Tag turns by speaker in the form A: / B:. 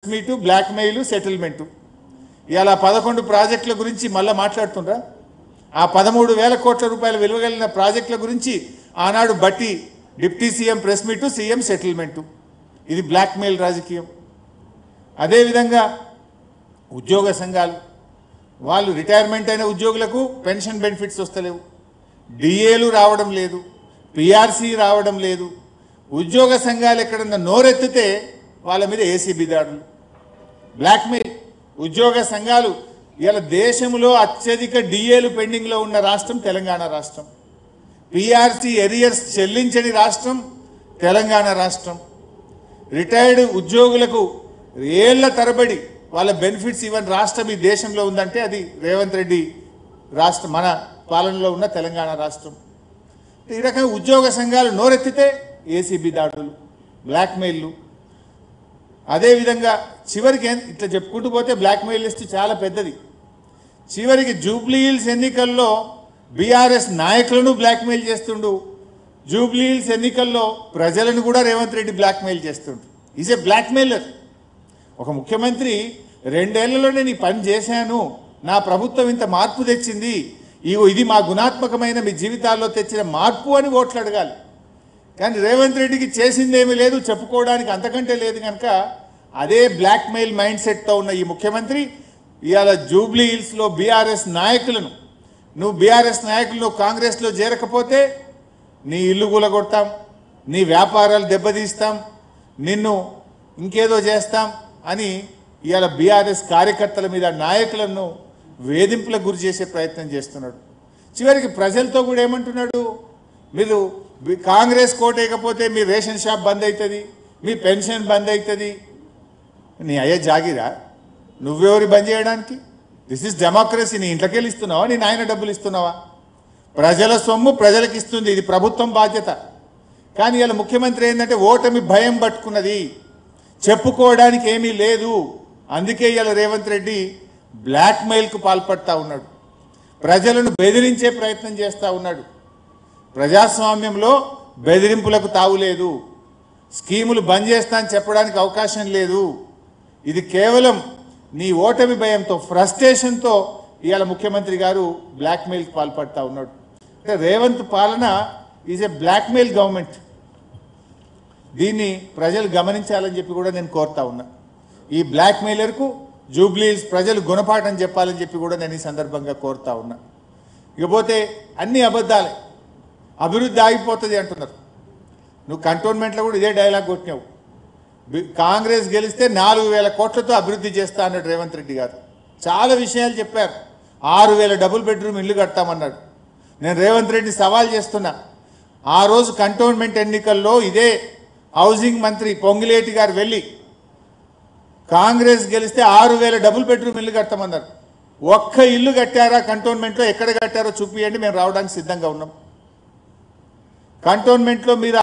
A: meet blackmail settlement ఇలా 11 ప్రాజెక్టుల గురించి మళ్ళీ మాట్లాడుతుండ్రా ఆ 13,000 కోట్ల రూపాయల విలువగలిగిన ప్రాజెక్టుల గురించి ఆనాడు బట్టి deputy CM press meet CM settlement ఇది బ్లాక్మెయిల్ రాజకీయం అదే విధంగా ఉద్యోగ సంఘాలు వాళ్ళు రిటైర్మెంట్ అయిన ఉద్యోగులకు పెన్షన్ బెనిఫిట్స్ వస్తలేవు డిఏలు రావడం లేదు పిఆర్సీ రావడం లేదు ఉద్యోగ సంఘాలు ఎక్కడన్నా నోరెత్తితే వాళ్ళ మీద ఏసీబీ దాడులు బ్లాక్మెయిల్ ఉద్యోగ సంఘాలు ఇలా దేశంలో అత్యధిక డిఏలు పెండింగ్లో ఉన్న రాష్ట్రం తెలంగాణ రాష్ట్రం పిఆర్సీ ఎరియర్స్ చెల్లించని రాష్ట్రం తెలంగాణ రాష్ట్రం రిటైర్డ్ ఉద్యోగులకు ఏళ్ల తరబడి వాళ్ళ బెనిఫిట్స్ ఇవ్వని రాష్ట్రం ఈ దేశంలో ఉందంటే అది రేవంత్ రెడ్డి రాష్ట్రం మన పాలనలో ఉన్న తెలంగాణ రాష్ట్రం ఈ రకంగా ఉద్యోగ సంఘాలు నోరెత్తితే ఏసీబీ దాడులు బ్లాక్మెయిల్లు అదేవిధంగా చివరికి ఇట్లా చెప్పుకుంటూ పోతే బ్లాక్మెయిల్ లిస్ట్ చాలా పెద్దది చివరికి జూబ్లీ హిల్స్ ఎన్నికల్లో బీఆర్ఎస్ నాయకులను బ్లాక్మెయిల్ చేస్తుండు జూబ్లీ హిల్స్ ఎన్నికల్లో ప్రజలను కూడా రేవంత్ రెడ్డి బ్లాక్మెయిల్ చేస్తుండు ఈజ్ ఏ బ్లాక్మెయిలర్ ఒక ముఖ్యమంత్రి 2 ఏళ్లలోనే నీ పని చేశాను నా ప్రభుత్వం ఇంత మార్పు తెచ్చింది ఇది మా గుణాత్మకమైన మీ జీవితాల్లో తెచ్చిన మార్పు అని ఓట్లు అడగాలి కానీ రేవంత్ రెడ్డికి చేసిందేమీ లేదు చెప్పుకోవడానికి అంతకంటే లేదు కనుక అదే బ్లాక్మెయిల్ మైండ్ సెట్తో ఉన్న ఈ ముఖ్యమంత్రి ఇవాళ జూబ్లీ హిల్స్లో బీఆర్ఎస్ నాయకులను నువ్వు కాంగ్రెస్లో చేరకపోతే నీ ఇల్లు కూలగొడతాం నీ వ్యాపారాలు దెబ్బతీస్తాం నిన్ను ఇంకేదో చేస్తాం అని ఇవాళ బీఆర్ఎస్ కార్యకర్తల మీద నాయకులను వేధింపులకు గురి చేసే ప్రయత్నం చేస్తున్నాడు చివరికి ప్రజలతో కూడా ఏమంటున్నాడు మీరు కాంగ్రెస్ కోటేయకపోతే మీ రేషన్ షాప్ బంద్ అవుతుంది మీ పెన్షన్ బంద్ అవుతుంది నీ అయ్యే జాగిరా నువ్వెవరి బంద్ చేయడానికి దిస్ ఇస్ డెమోక్రసీ నీ ఇంట్లోకి వెళ్ళి ఇస్తున్నావా నీ నాయన డబ్బులు ఇస్తున్నావా ప్రజల సొమ్ము ప్రజలకు ఇస్తుంది ఇది ప్రభుత్వం బాధ్యత కానీ ఇలా ముఖ్యమంత్రి ఏంటంటే ఓటమి భయం పట్టుకున్నది చెప్పుకోవడానికి ఏమీ లేదు అందుకే ఇలా రేవంత్ రెడ్డి బ్లాక్మెయిల్కు పాల్పడతా ఉన్నాడు ప్రజలను బెదిరించే ప్రయత్నం చేస్తూ ఉన్నాడు ప్రజాస్వామ్యంలో బెదిరింపులకు తావులేదు స్కీములు బంద్ చేస్తా అని చెప్పడానికి అవకాశం లేదు ఇది కేవలం నీ ఓటమి భయంతో ఫ్రస్ట్రేషన్తో ఇవాళ ముఖ్యమంత్రి గారు బ్లాక్మెయిల్కి పాల్పడతా ఉన్నాడు అంటే రేవంత్ పాలన ఈజ్ ఏ బ్లాక్మెయిల్ గవర్నమెంట్ దీన్ని ప్రజలు గమనించాలని చెప్పి కూడా నేను కోరుతా ఉన్నా ఈ బ్లాక్మెయిలర్కు జూబ్లీ హిల్స్ ప్రజలు గుణపాఠం చెప్పాలని చెప్పి కూడా నేను ఈ సందర్భంగా కోరుతా ఉన్నా ఇకపోతే అన్ని అబద్ధాలే అభివృద్ధి ఆగిపోతుంది అంటున్నారు నువ్వు కంటోన్మెంట్లో కూడా ఇదే డైలాగ్ కొట్టినావు కాంగ్రెస్ గెలిస్తే 4,000 కోట్లతో అభివృద్ధి చేస్తా అన్నాడు రేవంత్ రెడ్డి గారు చాలా విషయాలు చెప్పారు 6,000 డబుల్ బెడ్రూమ్ ఇల్లు కడతామన్నాడు నేను రేవంత్ రెడ్డి సవాల్ చేస్తున్నా ఆ రోజు కంటోన్మెంట్ ఎన్నికల్లో ఇదే హౌసింగ్ మంత్రి పొంగిలేటి గారు వెళ్ళి కాంగ్రెస్ గెలిస్తే 6,000 డబుల్ బెడ్రూమ్ ఇల్లు కడతామన్నారు ఒక్క ఇల్లు కట్టారా కంటోన్మెంట్లో ఎక్కడ కట్టారో చూపియండి మేము రావడానికి సిద్ధంగా ఉన్నాం కంటోన్మెంట్లో మీరు